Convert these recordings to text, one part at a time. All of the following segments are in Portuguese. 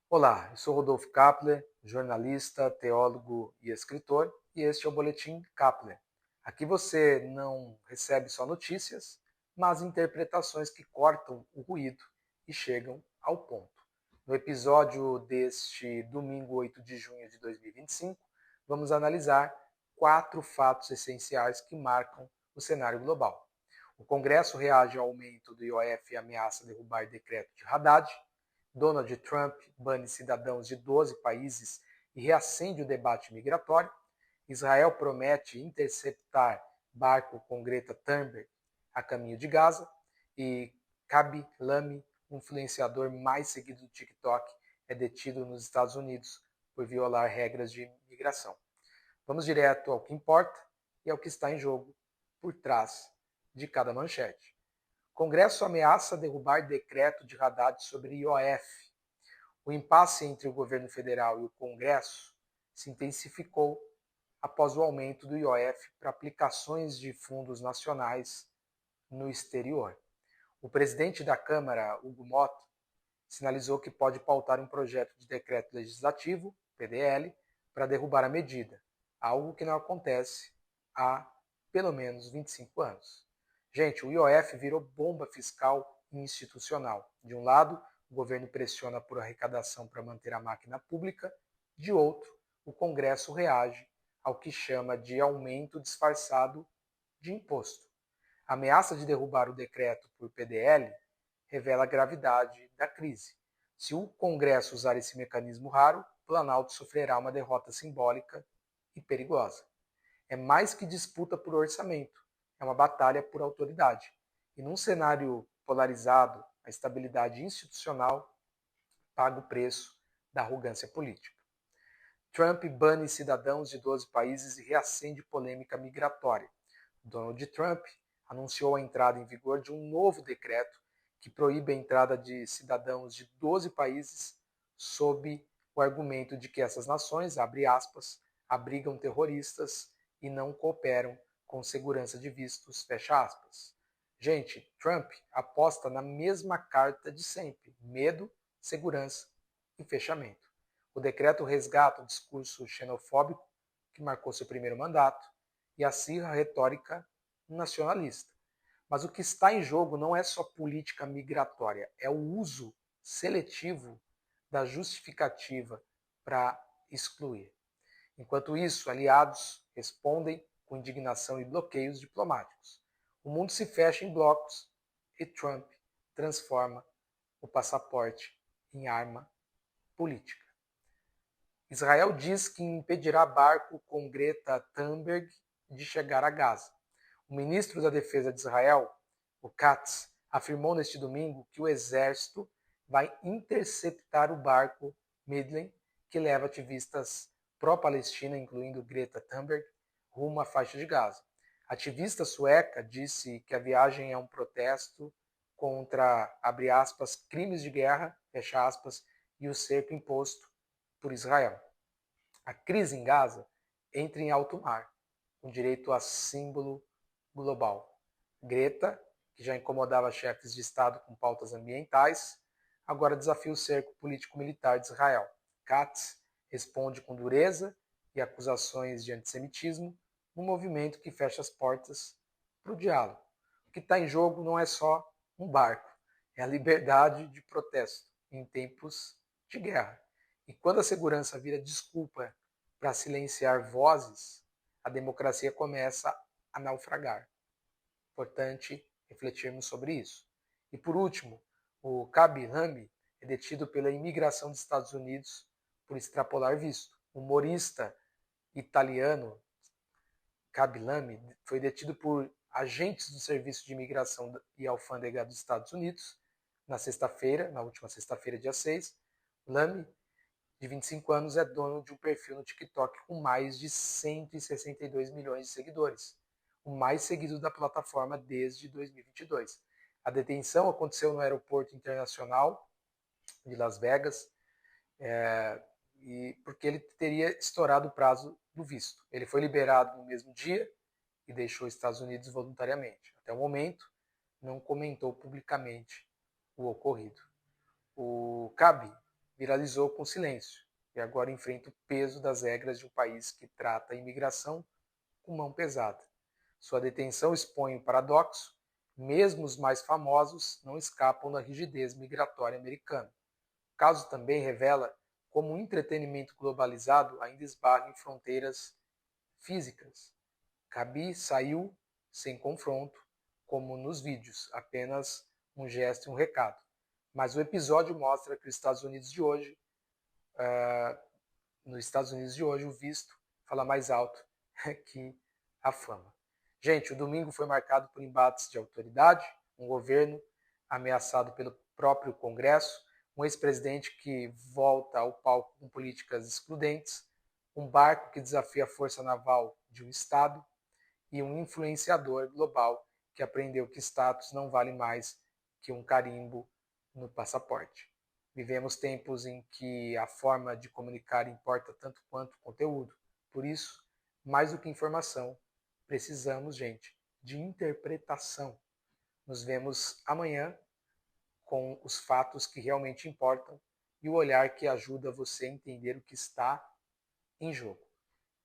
Olá, eu sou Rodolfo Kapler, jornalista, teólogo e escritor, e este é o Boletim Kapler. Aqui você não recebe só notícias, mas interpretações que cortam o ruído e chegam ao ponto. No episódio deste domingo 8 de junho de 2025, vamos analisar 4 fatos essenciais que marcam o cenário global. O Congresso reage ao aumento do IOF e ameaça derrubar decreto de Haddad. Donald Trump bane cidadãos de 12 países e reacende o debate migratório. Israel promete interceptar barco com Greta Thunberg a caminho de Gaza. E Kabi Lame, o influenciador mais seguido do TikTok, é detido nos Estados Unidos por violar regras de migração. Vamos direto ao que importa e ao que está em jogo por trás de cada manchete. Congresso ameaça derrubar decreto de Haddad sobre IOF. O impasse entre o governo federal e o Congresso se intensificou após o aumento do IOF para aplicações de fundos nacionais no exterior. O presidente da Câmara, Hugo Mota, sinalizou que pode pautar um projeto de decreto legislativo, PDL, para derrubar a medida, algo que não acontece há pelo menos 25 anos. Gente, o IOF virou bomba fiscal e institucional. De um lado, o governo pressiona por arrecadação para manter a máquina pública, de outro, o Congresso reage ao que chama de aumento disfarçado de imposto. A ameaça de derrubar o decreto por PDL revela a gravidade da crise. Se o Congresso usar esse mecanismo raro, o Planalto sofrerá uma derrota simbólica e perigosa. É mais que disputa por orçamento, é uma batalha por autoridade. E num cenário polarizado, a estabilidade institucional paga o preço da arrogância política. Trump bane cidadãos de 12 países e reacende polêmica migratória. Donald Trump anunciou a entrada em vigor de um novo decreto que proíbe a entrada de cidadãos de 12 países sob o argumento de que essas nações, abre aspas, abrigam terroristas e não cooperam com segurança de vistos, fecha aspas. Gente, Trump aposta na mesma carta de sempre: medo, segurança e fechamento. O decreto resgata o discurso xenofóbico que marcou seu primeiro mandato e acirra a retórica nacionalista. Mas o que está em jogo não é só política migratória, é o uso seletivo da justificativa para excluir. Enquanto isso, aliados respondem com indignação e bloqueios diplomáticos. O mundo se fecha em blocos e Trump transforma o passaporte em arma política. Israel diz que impedirá barco com Greta Thunberg de chegar a Gaza. O ministro da Defesa de Israel, o Katz, afirmou neste domingo que o exército vai interceptar o barco Midland, que leva ativistas pró-Palestina, incluindo Greta Thunberg, rumo à faixa de Gaza. A ativista sueca disse que a viagem é um protesto contra, abre aspas, crimes de guerra, fecha aspas, e o cerco imposto por Israel. A crise em Gaza entra em alto mar, com direito a símbolo global. Greta, que já incomodava chefes de Estado com pautas ambientais, agora desafia o cerco político-militar de Israel. Katz responde com dureza e acusações de antissemitismo, num movimento que fecha as portas para o diálogo. O que está em jogo não é só um barco, é a liberdade de protesto em tempos de guerra. E quando a segurança vira desculpa para silenciar vozes, a democracia começa a naufragar. Importante refletirmos sobre isso. E por último, o Kabi Lame é detido pela imigração dos Estados Unidos por extrapolar visto. O humorista italiano Kabi Lame foi detido por agentes do Serviço de Imigração e Alfândega dos Estados Unidos na última sexta-feira, dia 6. Lame, de 25 anos, é dono de um perfil no TikTok com mais de 162 milhões de seguidores, o mais seguido da plataforma desde 2022. A detenção aconteceu no Aeroporto Internacional de Las Vegas, porque ele teria estourado o prazo do visto. Ele foi liberado no mesmo dia e deixou os Estados Unidos voluntariamente. Até o momento, não comentou publicamente o ocorrido. O Kabi viralizou com silêncio e agora enfrenta o peso das regras de um país que trata a imigração com mão pesada. Sua detenção expõe o paradoxo: mesmo os mais famosos não escapam da rigidez migratória americana. O caso também revela como o entretenimento globalizado ainda esbarra em fronteiras físicas. Gabi saiu sem confronto, como nos vídeos, apenas um gesto e um recado. Mas o episódio mostra que os Estados Unidos de hoje, nos Estados Unidos de hoje, o visto fala mais alto que a fama. Gente, o domingo foi marcado por embates de autoridade, um governo ameaçado pelo próprio Congresso, um ex-presidente que volta ao palco com políticas excludentes, um barco que desafia a força naval de um Estado e um influenciador global que aprendeu que status não vale mais que um carimbo no passaporte. Vivemos tempos em que a forma de comunicar importa tanto quanto o conteúdo. Por isso, mais do que informação, precisamos, gente, de interpretação. Nos vemos amanhã com os fatos que realmente importam e o olhar que ajuda você a entender o que está em jogo.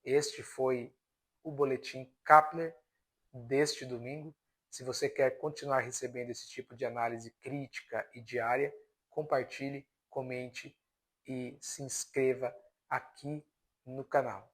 Este foi o Boletim Kapler deste domingo. Se você quer continuar recebendo esse tipo de análise crítica e diária, compartilhe, comente e se inscreva aqui no canal.